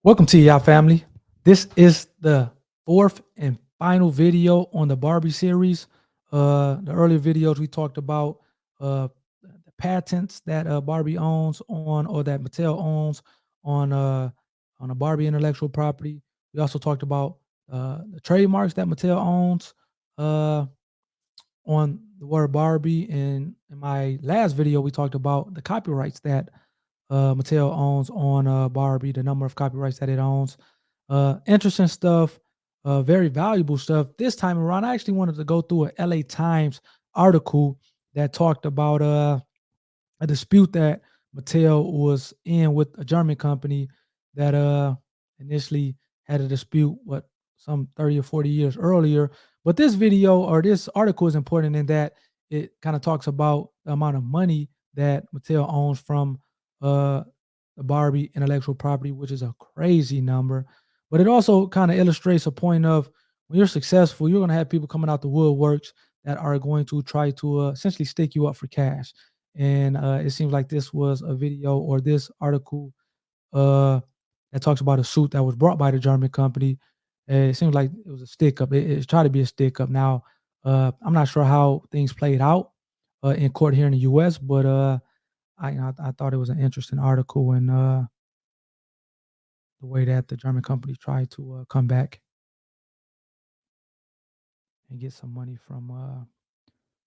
Welcome to y'all family. This is the fourth and final video on the Barbie series. The earlier videos we talked about the patents that Barbie owns on, or that Mattel owns on a Barbie intellectual property. We also talked about the trademarks that Mattel owns uh, on the word Barbie. And in my last video, we talked about the copyrights that Mattel owns on Barbie, the number of copyrights that it owns. Interesting stuff, very valuable stuff. This time around, I actually wanted to go through a LA Times article that talked about a dispute that Mattel was in with a German company that initially had a dispute some 30 or 40 years earlier. But this video or this article is important in that it kind of talks about the amount of money that Mattel owns from uh, the Barbie intellectual property, which is a crazy number. But it also kind of illustrates a point of when you're successful, you're going to have people coming out the woodworks that are going to try to essentially stick you up for cash. And it seems like this was a video or this article uh, that talks about a suit that was brought by the German company. It seems like it was a stick up. It's tried to be a stick up. Now, I'm not sure how things played out in court here in the U.S., but I thought it was an interesting article, and the way that the German company tried to come back and get some money from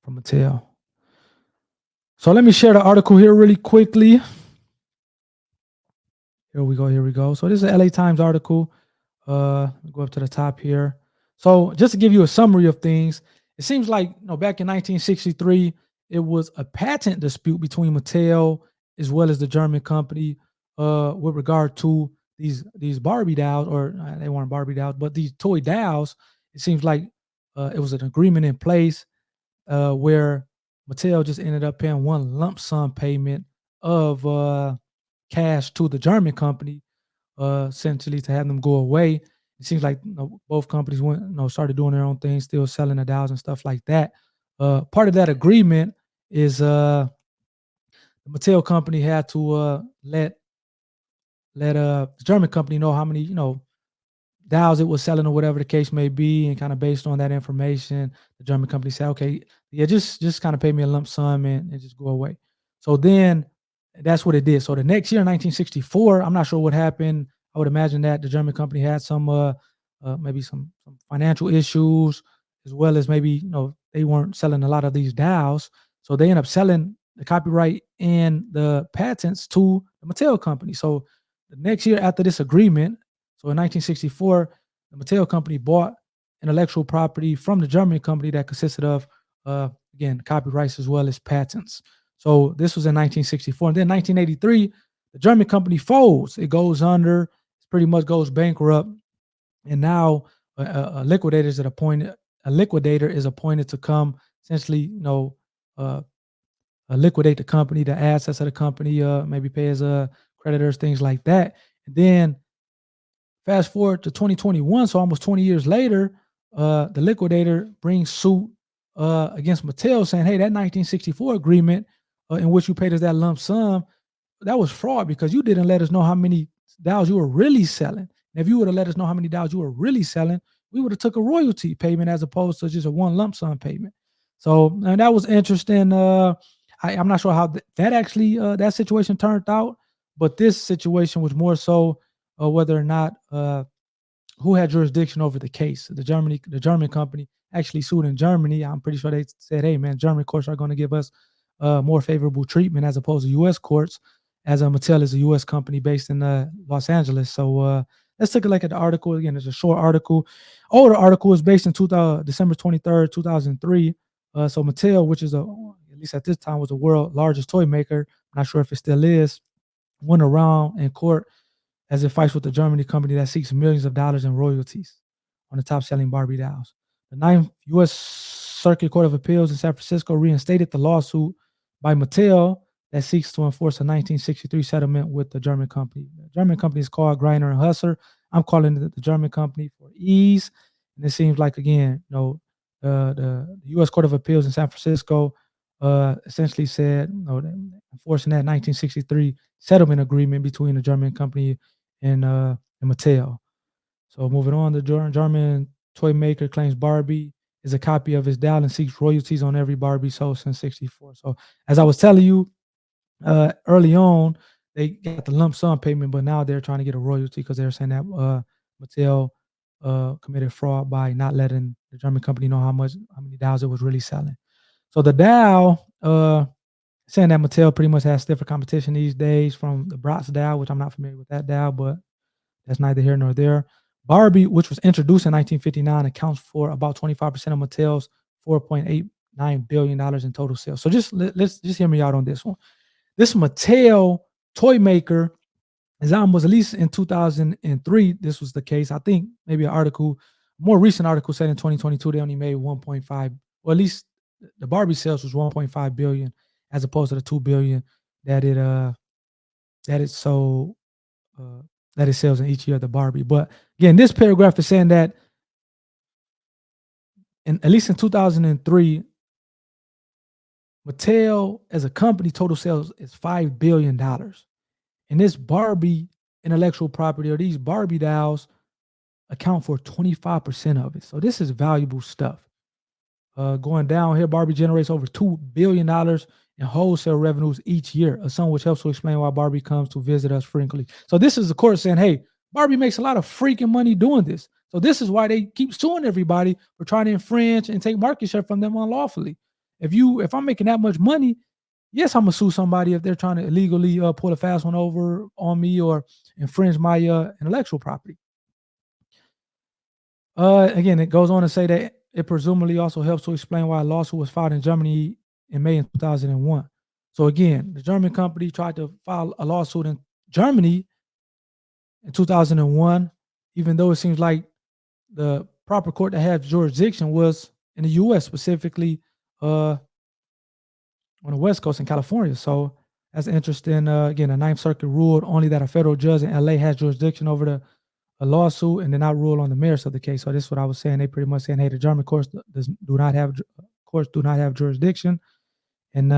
Mattel. So let me share the article here really quickly. Here we go. Here we go. So this is an LA Times article. Go up to the top here. So just to give you a summary of things, it seems like back in 1963, it was a patent dispute between Mattel as well as the German company with regard to these Barbie dolls, or they weren't Barbie dolls, but these toy dolls. It seems like it was an agreement in place where Mattel just ended up paying one lump sum payment of cash to the German company, essentially to have them go away. It seems like both companies went, started doing their own thing, still selling the dolls and stuff like that. Part of that agreement is the Mattel company had to let the German company know how many dolls it was selling or whatever the case may be, and kind of based on that information, the German company said, okay, yeah, just kind of pay me a lump sum and just go away. So then that's what it did. So the next year, 1964, I'm not sure what happened. I would imagine that the German company had some maybe some financial issues, as well as maybe they weren't selling a lot of these dolls, so they end up selling the copyright and the patents to the Mattel company. So the next year after this agreement, so in 1964, the Mattel company bought intellectual property from the German company that consisted of, again, copyrights as well as patents. So this was in 1964. And then 1983, the German company folds. It goes under, pretty much goes bankrupt. And now a liquidator is appointed. A liquidator is appointed to come essentially, uh, liquidate the company, the assets of the company, maybe pay as creditors, things like that. And then fast forward to 2021, so almost 20 years later, the liquidator brings suit against Mattel saying, hey, that 1964 agreement in which you paid us that lump sum, that was fraud because you didn't let us know how many dolls you were really selling. And if you would have let us know how many dolls you were really selling, we would have took a royalty payment as opposed to just a one lump sum payment. So, and that was interesting. I'm not sure how that actually that situation turned out, but this situation was more so whether or not who had jurisdiction over the case. The German company actually sued in Germany. I'm pretty sure they said, "Hey, man, German courts are going to give us more favorable treatment as opposed to U.S. courts." As Mattel is a U.S. company based in Los Angeles. So let's take a look at the article again. It's a short article. Older article is based in December 23rd, 2003. So Mattel, which is at least at this time was the world's largest toy maker. I'm not sure if it still is. Went around in court as it fights with the Germany company that seeks millions of dollars in royalties on the top-selling Barbie dolls. The Ninth U.S. Circuit Court of Appeals in San Francisco reinstated the lawsuit by Mattel that seeks to enforce a 1963 settlement with the German company. The German company is called Greiner and Husser. I'm calling it the German company for ease. And it seems like, again, the U.S. Court of Appeals in San Francisco essentially said, enforcing that 1963 settlement agreement between the German company and and Mattel. So moving on, the German toy maker claims Barbie is a copy of his doll and seeks royalties on every Barbie sold since '64. So as I was telling you, early on, they got the lump sum payment, but now they're trying to get a royalty because they're saying that Mattel committed fraud by not letting the German company know how many dolls it was really selling. So the Dow saying that Mattel pretty much has stiffer competition these days from the Bratz Dow, which I'm not familiar with that Dow, but that's neither here nor there. Barbie, which was introduced in 1959, accounts for about 25% of Mattel's $4.89 billion in total sales. So let's just hear me out on this one. This Mattel toy maker, his album was at least in 2003. This was the case. I think maybe more recent article said in 2022 they only made 1.5, or at least the Barbie sales was 1.5 billion, as opposed to the 2 billion that it sold uh, that it sells in each year of the Barbie. But again, this paragraph is saying that at least in 2003, Mattel as a company total sales is $5 billion. And this Barbie intellectual property, or these Barbie dolls, account for 25% of it. So this is valuable stuff. Going down here, Barbie generates over $2 billion in wholesale revenues each year, a sum which helps to explain why Barbie comes to visit us frequently. So this is the court saying, hey, Barbie makes a lot of freaking money doing this. So this is why they keep suing everybody for trying to infringe and take market share from them unlawfully. If I'm making that much money, yes, I'm gonna sue somebody if they're trying to illegally pull a fast one over on me or infringe my intellectual property. Again, it goes on to say that it presumably also helps to explain why a lawsuit was filed in Germany in May in 2001. So again, the German company tried to file a lawsuit in Germany in 2001, even though it seems like the proper court that had jurisdiction was in the U.S., specifically on the West Coast in California. So that's interesting. Again, the Ninth Circuit ruled only that a federal judge in L.A. has jurisdiction over a lawsuit and did not rule on the merits of the case. So this is what I was saying. They pretty much saying, hey, the German courts do not have jurisdiction, and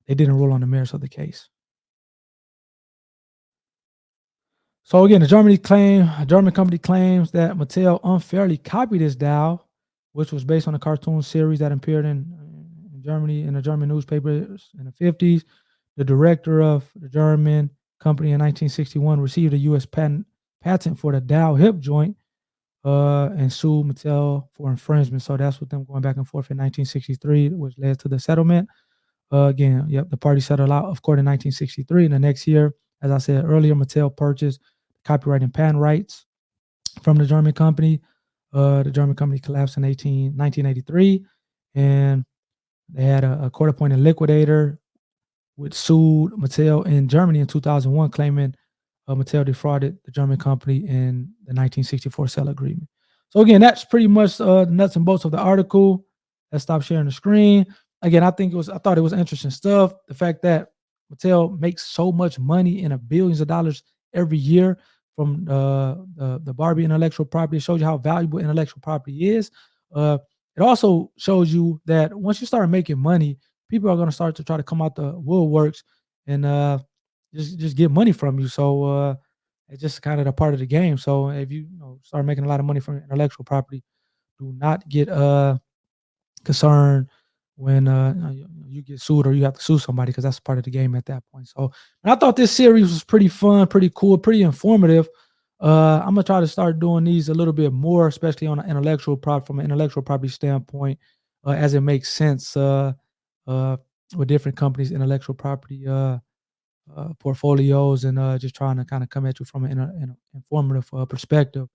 they didn't rule on the merits of the case. So again, a German company claims that Mattel unfairly copied this doll, which was based on a cartoon series that appeared in Germany in the German newspapers in the 50s. The director of the German company in 1961 received a U.S. patent for the doll hip joint and sued Mattel for infringement. So that's what them going back and forth in 1963, which led to the settlement. Again, the party settled out of court in 1963. And the next year, as I said earlier, Mattel purchased copyright and patent rights from the German company. The German company collapsed in 1983, and they had a court-appointed liquidator which sued Mattel in Germany in 2001, claiming Mattel defrauded the German company in the 1964 sale agreement. So again, that's pretty much the nuts and bolts of the article. Let's stop sharing the screen. Again, I thought it was interesting stuff. The fact that Mattel makes so much money in billions of dollars every year from the Barbie intellectual property shows you how valuable intellectual property is. It also shows you that once you start making money, people are going to start to try to come out the woodworks and just get money from you. So it's just kind of the part of the game. So if you start making a lot of money from intellectual property, do not get concerned when you get sued or you have to sue somebody, because that's part of the game at that point. So I thought this series was pretty fun, pretty cool, pretty informative. I'm gonna try to start doing these a little bit more, especially on an from an intellectual property standpoint, as it makes sense with different companies' intellectual property portfolios, and just trying to kind of come at you from an informative perspective.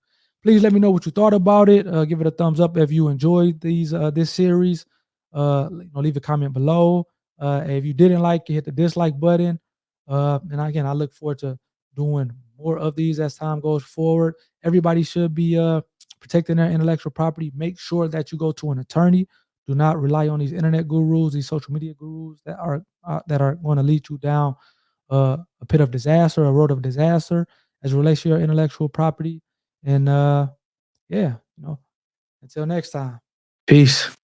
Please let me know what you thought about it. Give it a thumbs up if you enjoyed this series. Leave a comment below. If you didn't like it, hit the dislike button. And again, I look forward to doing more of these as time goes forward. Everybody should be protecting their intellectual property. Make sure that you go to an attorney. Do not rely on these internet gurus, these social media gurus that are going to lead you down a pit of disaster, a road of disaster as it relates to your intellectual property. And yeah, until next time. Peace.